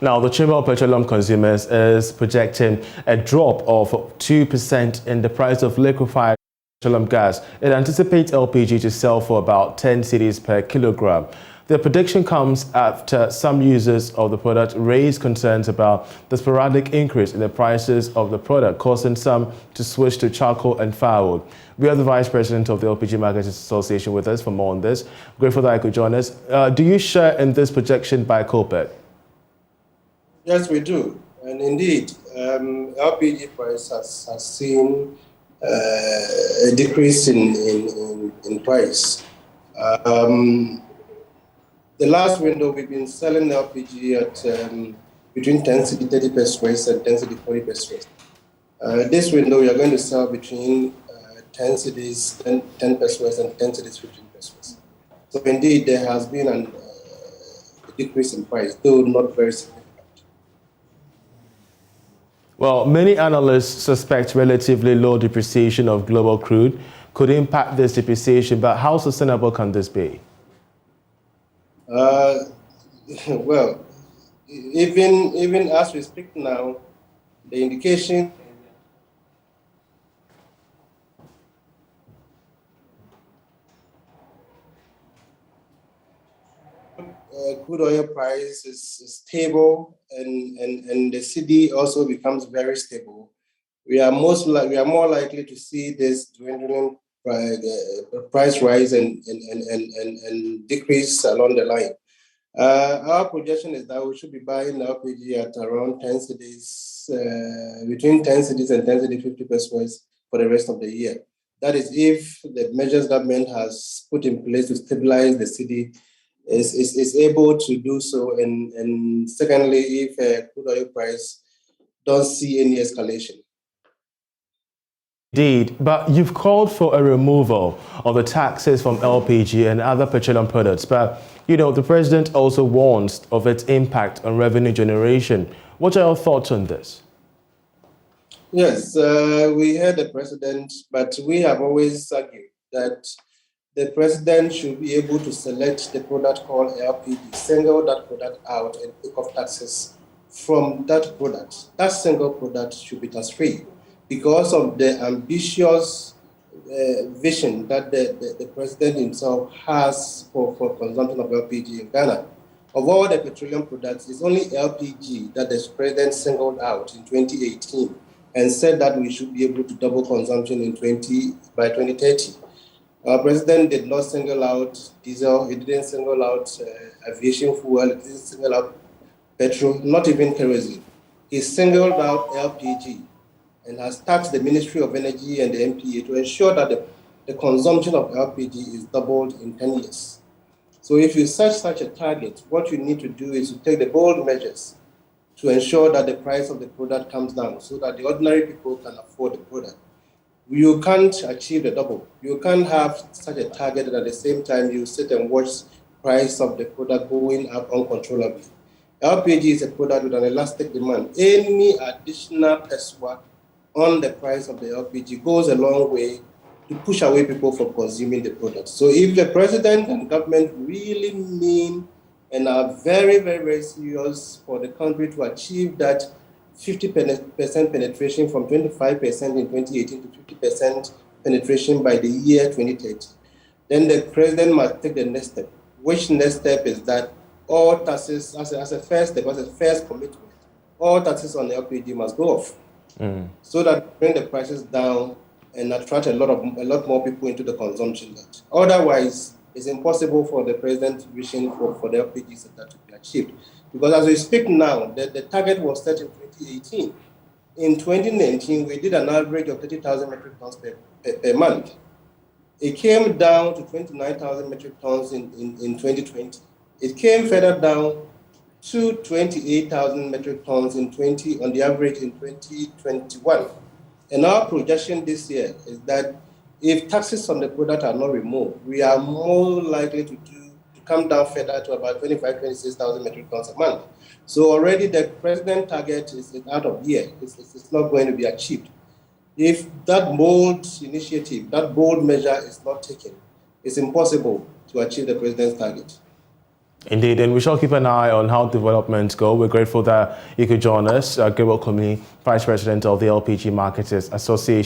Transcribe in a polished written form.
Now, the Chamber of Petroleum Consumers is projecting a drop of 2% in the price of liquefied petroleum gas. It anticipates LPG to sell for about 10 cedis per kilogram. The prediction comes after some users of the product raised concerns about the sporadic increase in the prices of the product, causing some to switch to charcoal and firewood. We have the Vice President of the LPG Marketers Association with us for more on this. Grateful that I could join us. Do you share in this projection by COPEC? Yes, we do. And indeed, LPG price has seen a decrease in price. The last window, we've been selling LPG at between 10 cedi 30 pesos and 10 cedi 40 pesos. This window, we are going to sell between 10 cedis 10 pesos and 10 cedis 15 pesos. So indeed, there has been a decrease in price, though not very significant. Well, many analysts suspect relatively low depreciation of global crude could impact this depreciation, but how sustainable can this be? Well, even as we speak now, the indication crude oil price is stable, and the cedi also becomes very stable. We are more likely to see this dwindling price rise and decrease along the line. Our projection is that we should be buying LPG at around 10 cedis, between 10 cedis and 10 cedis 50 pesos for the rest of the year. That is if the measures government has put in place to stabilize the cedi is able to do so, and secondly, if crude oil price don't see any escalation. Indeed, but you've called for a removal of the taxes from LPG and other petroleum products. But, the president also warns of its impact on revenue generation. What are your thoughts on this? Yes, we heard the president, but we have always argued that the president should be able to select the product called LPG, single that product out and take off taxes from that product. That single product should be tax-free, because of the ambitious vision that the president himself has for consumption of LPG in Ghana. Of all the petroleum products, it's only LPG that the president singled out in 2018 and said that we should be able to double consumption by 2030. Our president did not single out diesel, he didn't single out aviation fuel, he didn't single out petrol, not even kerosene. He singled out LPG and has tasked the Ministry of Energy and the MPA to ensure that the consumption of LPG is doubled in 10 years. So if you set such a target, what you need to do is to take the bold measures to ensure that the price of the product comes down so that the ordinary people can afford the product. You can't achieve the double. You can't have such a target and at the same time you sit and watch price of the product going up uncontrollably. LPG is a product with an elastic demand. Any additional peso on the price of the LPG goes a long way to push away people from consuming the product. So if the president and government really mean and are very, very, very serious for the country to achieve that 50% penetration from 25% in 2018 to 50% penetration by the year 2030, then the president must take the next step. Which next step is that all taxes, as a first step, as a first commitment, all taxes on LPG must go off, so that bring the prices down and attract a lot more people into the consumption. Otherwise, it's impossible for the president's vision for the LPG sector to be achieved. Because as we speak now, the target was set in 2018. In 2019, we did an average of 30,000 metric tons per month. It came down to 29,000 metric tons in 2020. It came further down to 28,000 metric tons on the average in 2021. And our projection this year is that if taxes on the product are not removed, we are more likely to come down further to about 26,000 metric tons a month. So already the president target is out of here. It's not going to be achieved. If that bold initiative, that bold measure is not taken, it's impossible to achieve the president's target. Indeed, and we shall keep an eye on how developments go. We're grateful that you could join us. Gabriel Kumi, Vice President of the LPG Marketers Association.